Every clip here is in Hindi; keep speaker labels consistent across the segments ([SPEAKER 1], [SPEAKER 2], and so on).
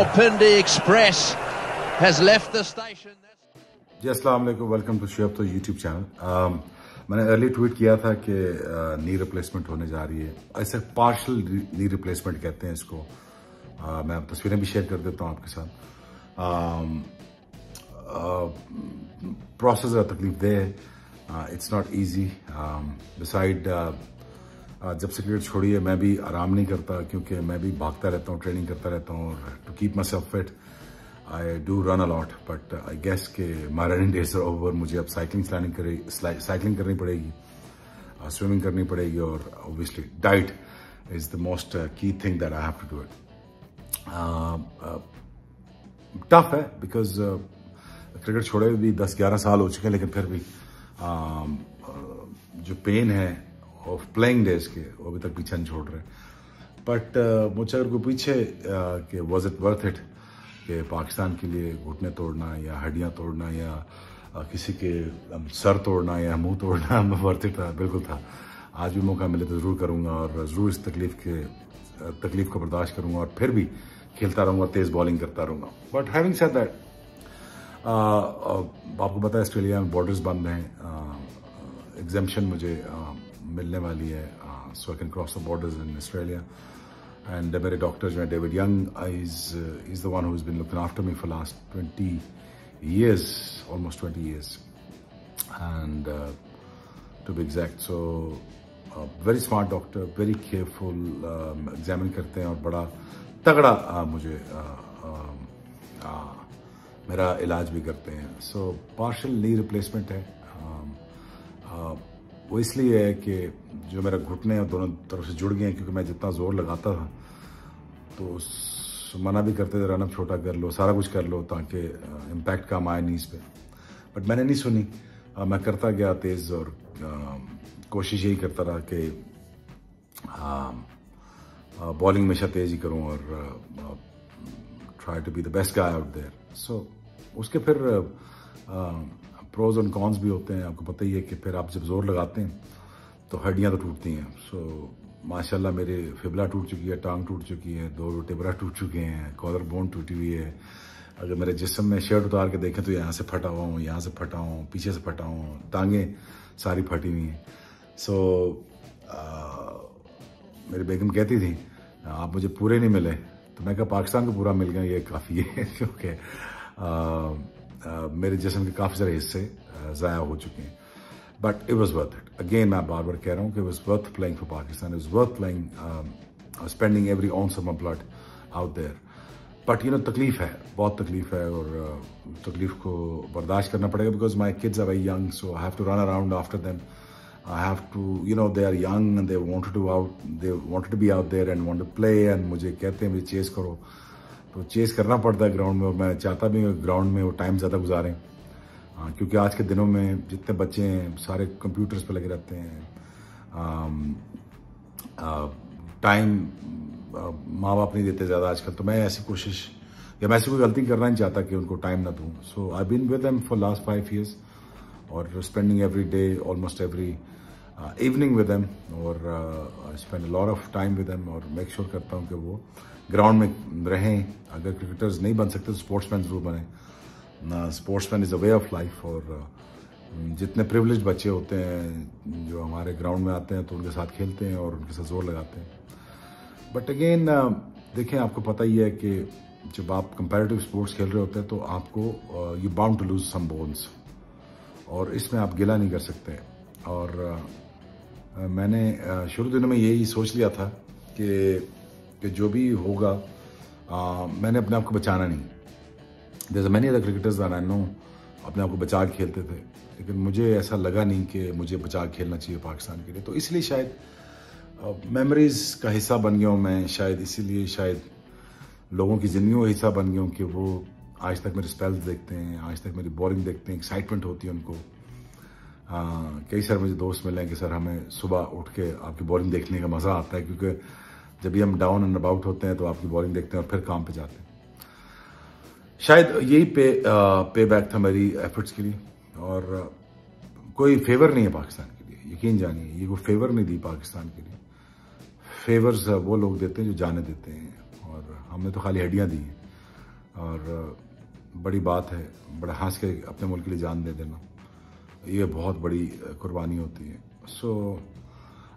[SPEAKER 1] Rawalpindi Express has left the station.
[SPEAKER 2] जी अस्सलाम वालेकुम, वेलकम टू शुएब तो यूट्यूब चैनल। मैंने अर्ली ट्वीट किया था कि नी रिप्लेसमेंट होने जा रही है। ऐसे पार्शल नी रिप्लेसमेंट कहते हैं इसको। मैं अब तस्वीरें भी शेयर कर देता हूँ आपके साथ। प्रोसेस तकलीफदेह है, इट्स नॉट ईजी। बिसाइड जब से क्रिकेट छोड़ी है मैं भी आराम नहीं करता, क्योंकि मैं भी भागता रहता हूँ, ट्रेनिंग करता रहता हूँ। और to keep my self fit I do run a lot, but I guess के माई रनिंग डेज आर ओवर। मुझे अब साइकिलिंग करनी पड़ेगी, स्विमिंग करनी पड़ेगी, और obviously diet is the most key thing that I have to do it. Tough है बिकॉज क्रिकेट छोड़े भी 10-11 साल हो चुके हैं, लेकिन फिर भी जो पेन है ऑफ प्लेइंग डेज के वो अभी तक पीछे नहीं छोड़ रहे। बट मुझे अगर कोई पूछे कि वाज इट वर्थ इट कि पाकिस्तान के लिए घुटने तोड़ना या हड्डियां तोड़ना या किसी के सर तोड़ना या मुंह तोड़ना वर्थ इट था, बिल्कुल था। आज भी मौका मिले तो ज़रूर करूँगा, और ज़रूर इस तकलीफ को बर्दाश्त करूँगा, और फिर भी खेलता रहूँगा, तेज़ बॉलिंग करता रहूँगा। बट हैविंग सेड दैट, आपको पता है ऑस्ट्रेलिया में बॉर्डर्स बंद हैं। एग्जेम्पशन मुझे मिलने वाली है, so I can cross the borders in Australia. And मेरे डॉक्टर जो है David Young is the one who has been looking after me for last 20 years, almost 20 years, and to be exact. So very smart doctor, very careful, examine करते हैं और बड़ा तगड़ा मुझे मेरा इलाज भी करते हैं। सो पार्शल नी रिप्लेसमेंट है। वो इसलिए है कि जो मेरा घुटने दोनों तरफ से जुड़ गए हैं, क्योंकि मैं जितना जोर लगाता था तो मना भी करते थे, रनअप छोटा कर लो, सारा कुछ कर लो ताकि इम्पैक्ट कम आए नीज पे। बट मैंने नहीं सुनी। मैं करता गया तेज़, और कोशिश यही करता रहा कि बॉलिंग हमेशा तेज़ ही करूँ और try to be the best guy out there. So उसके फिर प्रोज और कॉन्स भी होते हैं। आपको पता ही है कि फिर आप जब जोर लगाते हैं तो हड्डियाँ तो टूटती हैं। सो माशाल्लाह मेरे फिबला टूट चुकी है, टांग टूट चुकी है, 2 वर्टेब्रा टूट चुके हैं, कॉलर बोन टूटी हुई है। अगर मेरे जिस्म में शर्ट उतार के देखें तो यहाँ से फटा हुआ हूँ, यहाँ से फटा हूँ, पीछे से फटा हूँ, टांगें सारी फटी हुई हैं। सो मेरी बेगम कहती थी आप मुझे पूरे नहीं मिले, तो मैं कहा पाकिस्तान को पूरा मिल गया, ये काफ़ी है, क्योंकि मेरे जिस्म के काफ़ी सारे हिस्से ज़ाया हो चुके हैं। But it was worth it. Again, मैं बार बार कह रहा हूँ कि it was worth playing for Pakistan. It was worth playing, spending every ounce of my blood out there. But you know, तकलीफ है, बहुत तकलीफ है, और तकलीफ को बर्दाश्त करना पड़ेगा because my kids are very young, so I have to run around after them. I have to, you know, they are young and they wanted to be out there and want to play, and मुझे कहते हैं मुझे चेस करो, तो चेस करना पड़ता है ग्राउंड में, और मैं चाहता भी ग्राउंड में वो टाइम ज़्यादा गुजारें। क्योंकि आज के दिनों में जितने बच्चे हैं सारे कंप्यूटर्स पे लगे रहते हैं। टाइम माँ बाप नहीं देते ज़्यादा आजकल, तो मैं ऐसी कोशिश या मैं ऐसी कोई गलती करना नहीं चाहता कि उनको टाइम ना दूँ। So I been with them for last 5 years, और spending every day, almost every evening with them, और I spend a lot of time with them, और मेक श्योर करता हूँ कि वो ग्राउंड में रहें। अगर क्रिकेटर्स नहीं बन सकते तो स्पोर्ट्समैन जरूर बने। Sportsman is a way of life, और जितने प्रिविलेज बच्चे होते हैं जो हमारे ग्राउंड में आते हैं तो उनके साथ खेलते हैं और उनके साथ जोर लगाते हैं। बट अगेन देखें, आपको पता ही है कि जब आप कंपैरेटिव स्पोर्ट्स खेल रहे होते हैं तो आपको you bound to lose some bones, और इसमें आप गिला नहीं कर सकते। और मैंने शुरू दिनों में यही सोच लिया था कि जो भी होगा मैंने अपने आप को बचाना नहीं। There's many other cricketers that I know अपने आप को बचा के खेलते थे, लेकिन मुझे ऐसा लगा नहीं कि मुझे बचा के खेलना चाहिए पाकिस्तान के लिए। तो इसलिए शायद मेमोरीज का हिस्सा बन गया हूँ मैं, शायद इसीलिए शायद लोगों की ज़िंदगियों का हिस्सा बन गया हूँ कि वो आज तक मेरे स्पेल्स देखते हैं, आज तक मेरी बॉलिंग देखते हैं, एक्साइटमेंट होती है उनको। कई सारे मुझे दोस्त मिले हैं कि सर हमें सुबह उठ के आपकी बॉलिंग देखने का मज़ा आता है, क्योंकि जब भी हम डाउन एंड अबाउट होते हैं तो आपकी बॉलिंग देखते हैं और फिर काम पे जाते हैं। शायद यही पे बैक था मेरी एफर्ट्स के लिए, और कोई फेवर नहीं है पाकिस्तान के लिए, यकीन जानिए, ये कोई फेवर नहीं दी पाकिस्तान के लिए। फेवर्स वो लोग देते हैं जो जाने देते हैं, और हमने तो खाली हड्डियां दी हैं। और बड़ी बात है, बड़ा हंस के अपने मुल्क के लिए जान दे देना, ये बहुत बड़ी कुर्बानी होती है। So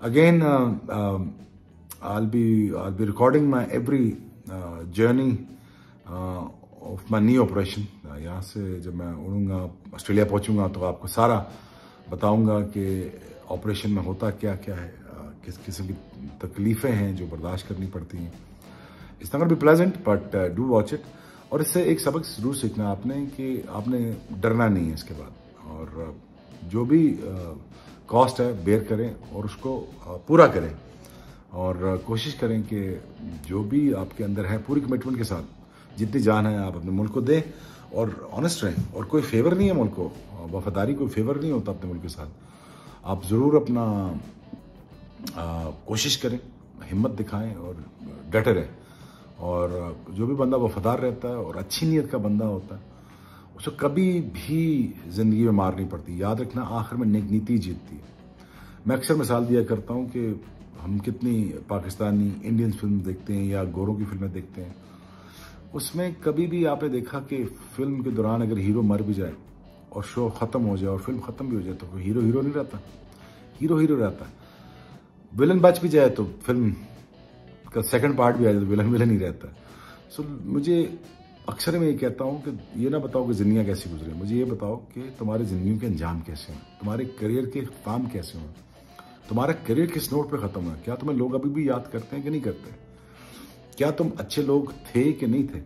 [SPEAKER 2] again I'll be recording my every journey of my knee operation। यहाँ से जब मैं उड़ूंगा, ऑस्ट्रेलिया पहुँचूंगा, तो आपको सारा बताऊंगा कि ऑपरेशन में होता क्या क्या है, किस किस्म की तकलीफ़ें हैं जो बर्दाश्त करनी पड़ती हैं। It's not be pleasant but do watch it. और इससे एक सबक जरूर सीखना आपने कि आपने डरना नहीं है इसके बाद, और जो भी कॉस्ट है बेयर करें और उसको पूरा करें, और कोशिश करें कि जो भी आपके अंदर है पूरी कमिटमेंट के साथ जितनी जान है आप अपने मुल्क को दें और ऑनेस्ट रहें। और कोई फेवर नहीं है मुल्क को, वफादारी कोई फेवर नहीं होता अपने मुल्क के साथ। आप ज़रूर अपना कोशिश करें, हिम्मत दिखाएं और डटे रहें। और जो भी बंदा वफादार रहता है और अच्छी नीयत का बंदा होता है, उसको कभी भी ज़िंदगी में मार नहीं पड़ती। याद रखना, आखिर में नेक नीति जीतती है। मैं अक्सर मिसाल दिया करता हूँ कि हम कितनी पाकिस्तानी इंडियन फिल्म देखते हैं या गोरों की फिल्में देखते हैं, उसमें कभी भी आपने देखा कि फिल्म के दौरान अगर हीरो मर भी जाए और शो ख़त्म हो जाए और फिल्म ख़त्म भी हो जाए तो कोई हीरो नहीं रहता, हीरो रहता है। विलन बच भी जाए तो फिल्म का सेकंड पार्ट भी आ जाए तो विलन ही रहता है। सो मुझे अक्सर मैं ये कहता हूँ कि ये ना बताओ कि ज़िंदगियाँ कैसी गुजरी, मुझे ये बताओ कि तुम्हारी ज़िंदगी के अंजाम कैसे हैं, तुम्हारे करियर के काम कैसे हों, तुम्हारा करियर किस नोट पे ख़त्म है, क्या तुम्हें लोग अभी भी याद करते हैं कि नहीं करते, क्या तुम अच्छे लोग थे कि नहीं थे।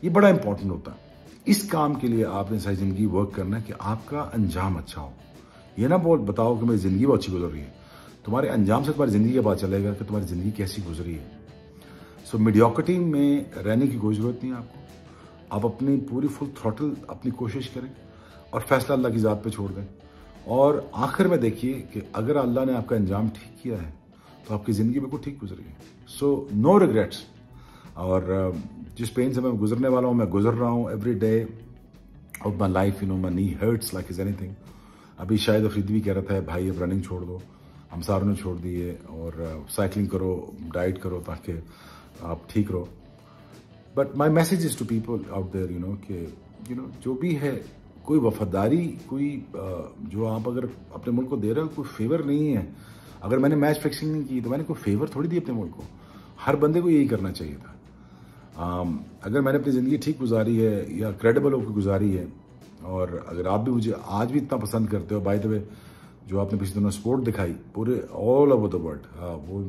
[SPEAKER 2] ये बड़ा इंपॉर्टेंट होता है। इस काम के लिए आपने सारी ज़िंदगी वर्क करना है कि आपका अंजाम अच्छा हो। ये ना बताओ कि मेरी ज़िंदगी बहुत अच्छी गुजर रही है, तुम्हारे अंजाम से तुम्हारी ज़िंदगी का पता चलेगा कि तुम्हारी ज़िंदगी कैसी गुजरी है। सो मीडियोक्रिटी में रहने की कोई ज़रूरत नहीं है आपको। आप अपनी पूरी फुल थ्रॉटल अपनी कोशिश करें और फैसला अल्लाह की ज़ात पे छोड़ दें। और आखिर में देखिए कि अगर अल्लाह ने आपका अंजाम ठीक किया है तो आपकी ज़िंदगी बिल्कुल ठीक गुजरी है। So no regrets. और जिस पेन से मैं गुजरने वाला हूँ, मैं गुजर रहा हूँ every day of my life. My knee hurts like is anything. अभी शायद अफरीदी भी कह रहा था भाई अब रनिंग छोड़ दो, हम सारों ने छोड़ दी है, और साइकिलिंग करो, डाइट करो ताकि आप ठीक रहो। But my message is to people out there कि जो भी है, कोई वफादारी, कोई जो आप अगर अपने मुल्क को दे रहे हो, कोई फेवर नहीं है। अगर मैंने मैच फिक्सिंग नहीं की तो मैंने कोई फेवर थोड़ी दी अपने मुल्क को। हर बंदे को यही करना चाहिए था। अगर मैंने अपनी ज़िंदगी ठीक गुजारी है या क्रेडिबल होकर गुजारी है, और अगर आप भी मुझे आज भी इतना पसंद करते हो, बाय द वे जो आपने पिछले दिनों स्पोर्ट दिखाई पूरे ऑल ओवर द वर्ल्ड, वो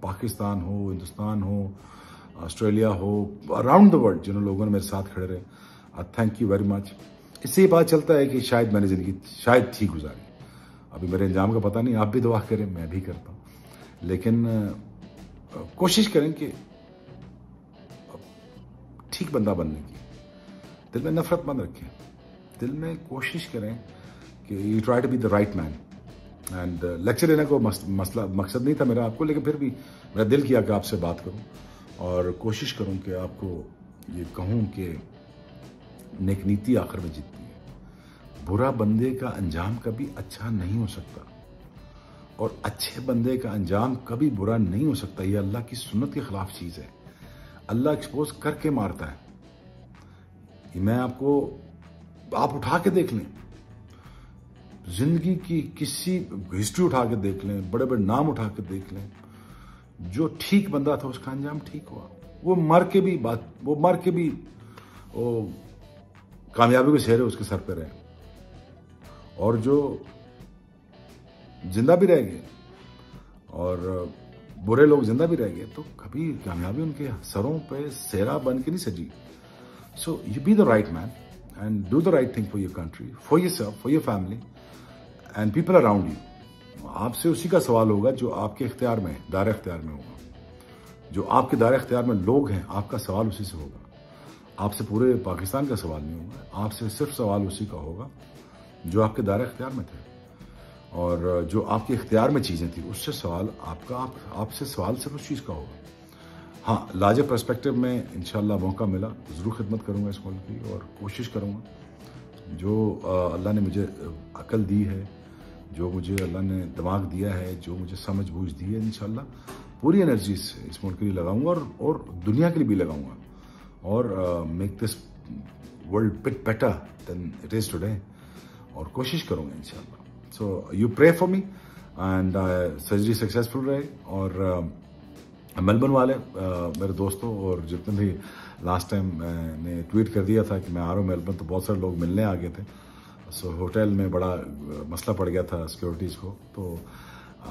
[SPEAKER 2] पाकिस्तान हो, हिंदुस्तान हो, ऑस्ट्रेलिया हो, अराउंड द वर्ल्ड जिन लोगों ने मेरे साथ खड़े रहे, थैंक यू वेरी मच। इससे ये बात चलता है कि शायद मैंने ज़िंदगी शायद ठीक गुजारी। अभी मेरे अंजाम का पता नहीं, आप भी दुआ करें, मैं भी करता हूँ, लेकिन कोशिश करें कि ठीक बंदा बनने की। दिल में नफरत मत रखें, दिल में कोशिश करें कि you try to be the right man. And lecture लेने को मकसद नहीं था मेरा आपको, लेकिन फिर भी मेरा दिल किया कि आपसे बात करूं और कोशिश करूं कि आपको ये कहूं कि नेक नीति आखिर में जीतती है। बुरा बंदे का अंजाम कभी अच्छा नहीं हो सकता, और अच्छे बंदे का अंजाम कभी बुरा नहीं हो सकता। ये अल्लाह की सुन्नत के खिलाफ चीज़ है। अल्लाह एक्सपोज करके मारता है। मैं आपको, आप उठा के देख लें, जिंदगी की किसी हिस्ट्री उठा के देख लें, बड़े बड़े नाम उठा के देख लें, जो ठीक बंदा था उसका अंजाम ठीक हुआ। वो मर के भी वो कामयाबी के सेहरे उसके सर पे रहे, और जो जिंदा भी रह गए और बुरे लोग जिंदा भी रह गए, तो कभी कामयाबी उनके सरों पे सेहरा बन के नहीं सजी। So you B the right man and do the right thing for your country, for yourself, for your family and people around you. आपसे उसी का सवाल होगा जो आपके इख्तियार में, दायरे इख्तियार में होगा। जो आपके दायरे इख्तियार में लोग हैं, आपका सवाल उसी से होगा। आपसे पूरे पाकिस्तान का सवाल नहीं होगा, आपसे सिर्फ सवाल उसी का होगा जो आपके दायरे इख्तियार में थे, और जो आपके इख्तियार में चीज़ें थी उससे सवाल आपसे सवाल सिर्फ उस चीज़ का होगा। हाँ, लार्जर पर्सपेक्टिव में इंशाल्लाह मौका मिला तो ज़रूर खिदमत करूँगा इस मुल्क की, और कोशिश करूँगा जो अल्लाह ने मुझे अकल दी है, जो मुझे अल्लाह ने दिमाग दिया है, जो मुझे समझ बूझ दी है, इंशाल्लाह पूरी एनर्जी इस मुल्क के लिए लगाऊंगा और दुनिया के लिए भी लगाऊंगा। और make this world bit better than it is today, और कोशिश करूंगा इंशाल्लाह। So you pray for me and surgery successful रहे। और मेलबर्न वाले मेरे दोस्तों और जितने भी लास्ट टाइम मैंने ट्वीट कर दिया था कि मैं आ रहा हूँ मेलबर्न, तो बहुत सारे लोग मिलने आ गए थे। सो होटल में बड़ा मसला पड़ गया था सिक्योरिटीज़ को, तो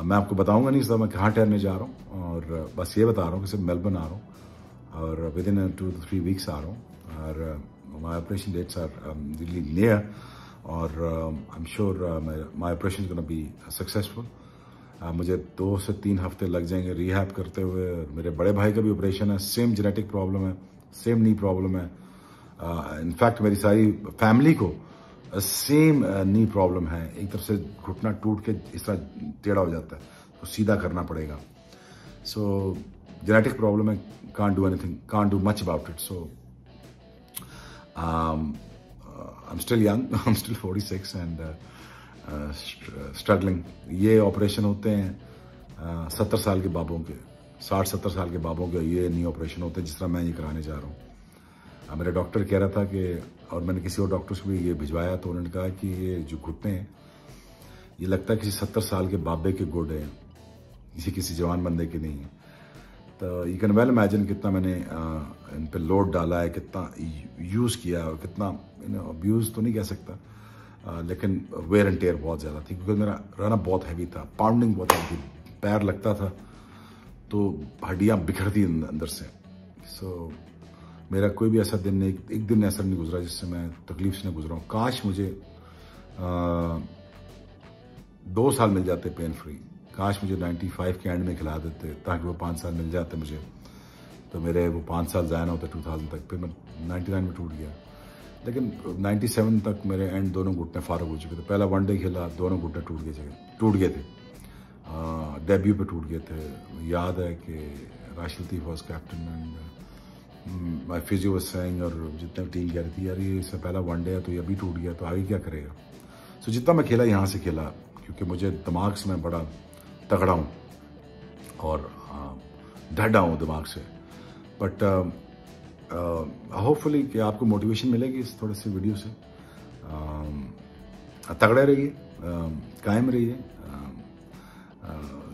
[SPEAKER 2] मैं आपको बताऊंगा नहीं इस दफ़ा मैं कहाँ ठहरने जा रहा हूँ, और बस ये बता रहा हूँ कि सिर्फ मेलबर्न आ रहा हूँ और विद इन 2 to 3 वीक्स आ रहा हूँ। और my operation dates are really near, और I am sure my operation gonna be successful. मुझे 2 से 3 हफ्ते लग जाएंगे रिहैब करते हुए। मेरे बड़े भाई का भी ऑपरेशन है, सेम जेनेटिक प्रॉब्लम है, सेम नी प्रॉब्लम है। इनफैक्ट मेरी सारी फैमिली को सेम नी प्रॉब्लम है। एक तरफ से घुटना टूट के इस तरह टेढ़ा हो जाता है, तो सीधा करना पड़ेगा। सो जेनेटिक प्रॉब्लम है, can't do anything, can't do much about it. So I am still young, I am still 46 and struggling. ये ऑपरेशन होते हैं 70 साल के बाबों के, 60-70 साल के बाबों के ये नी ऑपरेशन होते हैं जिस तरह मैं ये कराने जा रहा हूँ। मेरा डॉक्टर कह रहा था कि, और मैंने किसी और डॉक्टर से भी ये भिजवाया, तो उन्होंने कहा कि ये जो घुटने हैं ये लगता है किसी 70 साल के बाबे के गुड हैं, किसी जवान बंदे के नहीं है। तो यू कैन वेल इमेजिन कितना मैंने इन पे लोड डाला है, कितना यूज़ किया, और कितना अब्यूज़ तो नहीं कह सकता, लेकिन वेयर एंड टेयर बहुत ज़्यादा थी, क्योंकि मेरा रहना बहुत हैवी था, पाउंडिंग बहुत हैवी थी, पैर लगता था तो हड्डियाँ बिखरती अंदर से। सो मेरा कोई भी ऐसा दिन नहीं, एक दिन ऐसा नहीं गुजरा जिससे मैं तकलीफ से न गुजरा हूँ। काश मुझे 2 साल मिल जाते पेन फ्री, काश मुझे 95 के एंड में खिला देते ताकि वो 5 साल मिल जाते मुझे, तो मेरे वो 5 साल ज़ाया ना होते 2000 तक। फिर मैं 99 में टूट गया, लेकिन 97 तक मेरे एंड दोनों घुटने फारग हो चुके थे। पहला वनडे खेला, दोनों घुटने टूट गए थे, डेब्यू पे टूट गए थे। याद है कि Rashid Latif was captain and my physio was saying, और जितने टीम कह रही थी यार ये इससे पहला वनडे है तो ये अभी टूट गया तो आगे क्या करेगा। सो जितना मैं खेला यहाँ से खेला, क्योंकि मुझे दिमाग से मैं बड़ा तगड़ा हूँ और ढड़ा हूँ दिमाग से। बट होपफुली कि आपको मोटिवेशन मिलेगी इस थोड़े से वीडियो से। तगड़े रहिए, कायम रहिए।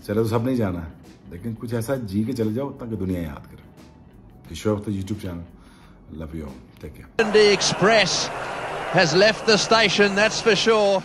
[SPEAKER 2] चले तो सब नहीं जाना है, लेकिन कुछ ऐसा जी के चले जाओ ताकि दुनिया याद करे। Show off the YouTube channel. Love you all. Take care.
[SPEAKER 1] The Express has left the station, that's for sure.